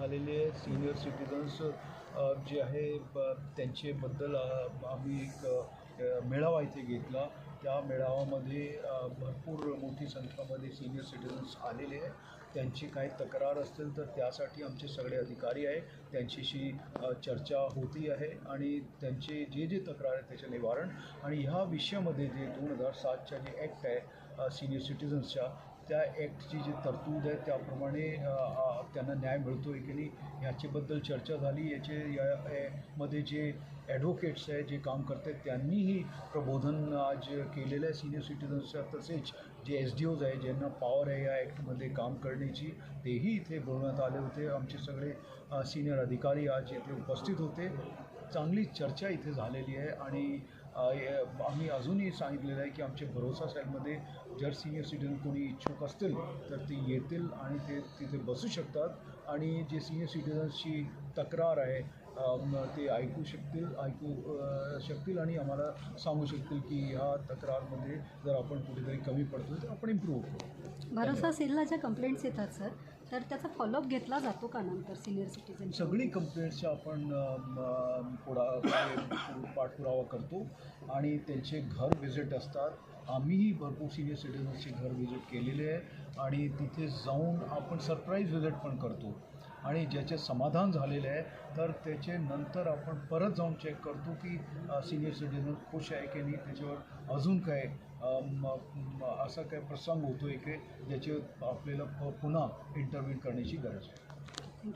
झालेले senior citizens जे आहे त्यांच्याबद्दल आम्ही एक मेळावा इथे घेतला. त्या मेळाव्यामध्ये भरपूर मोठी संख्येमध्ये सीनियर सिटिझन्स आलेले आहे. त्यांची काही तक्रार असतील तर त्यासाठी आमचे सगळे अधिकारी आहे त्यांच्याशी चर्चा होती आहे आणि त्यांचे जे जे तक्रार आहे त्याचे निवारण आणि ह्या विषयामध्ये जे 2007च्या जे ॲक्ट आहे सीनियर सिटिझन्सच्या त्या ॲक्टची जी तरतूद आहे त्याप्रमाणे त्यांना न्याय मिळतो आहे की नाही ह्याच्याबद्दल चर्चा झाली. यामध्ये जे ॲडव्होकेट्स आहे जे काम करतात त्यांनीही प्रबोधन आज केलेलं आहे सीनियर सिटिझन्सच्या. तसेच जे SDOज आहे ज्यांना पॉवर आहे या ॲक्टमध्ये काम करण्याची तेही इथे बोलवण्यात आले होते. आमचे सगळे सिनियर अधिकारी आज इथे उपस्थित होते. चांगली चर्चा इथे झालेली आहे आणि आम्ही अजूनही सांगितलेलं आहे की आमच्या भरोसा सेलमध्ये जर सीनियर सिटिझन कोणी इच्छुक असतील तर ते येतील आणि ते तिथे बसू शकतात आणि जे सीनियर सिटिझन्सची तक्रार आहे ते ऐकू शकतील आणि आम्हाला सांगू शकतील की ह्या तक्रारमध्ये जर आपण कुठेतरी कमी पडतो तर आपण इम्प्रूव्ह करू. भरोसा सेलला ज्या कंप्लेंट्स येतात सर तर त्याचा फॉलोअप घेतला जातो का नंतर सिनियर सिटिझन? सगळी कंप्लेंट्सचा आपण पाठपुरावा करतो आणि त्यांचे घर व्हिजिट असतात. आम्हीही भरपूर सिनियर सिटिझन्सचे घर व्हिजिट केलेले आहे आणि तिथे जाऊन आपण सरप्राईज व्हिजिट पण करतो आणि ज्याचे समाधान झालेले आहे तर त्याचे नंतर आपण परत जाऊन चेक करतो की सिनियर सिटिझन खुश आहे की नाही, त्याच्यावर अजून काय असा काय प्रसंग होतो आहे की ज्याचे आपल्याला पुन्हा इंटरव्ह्यू करण्याची गरज आहे.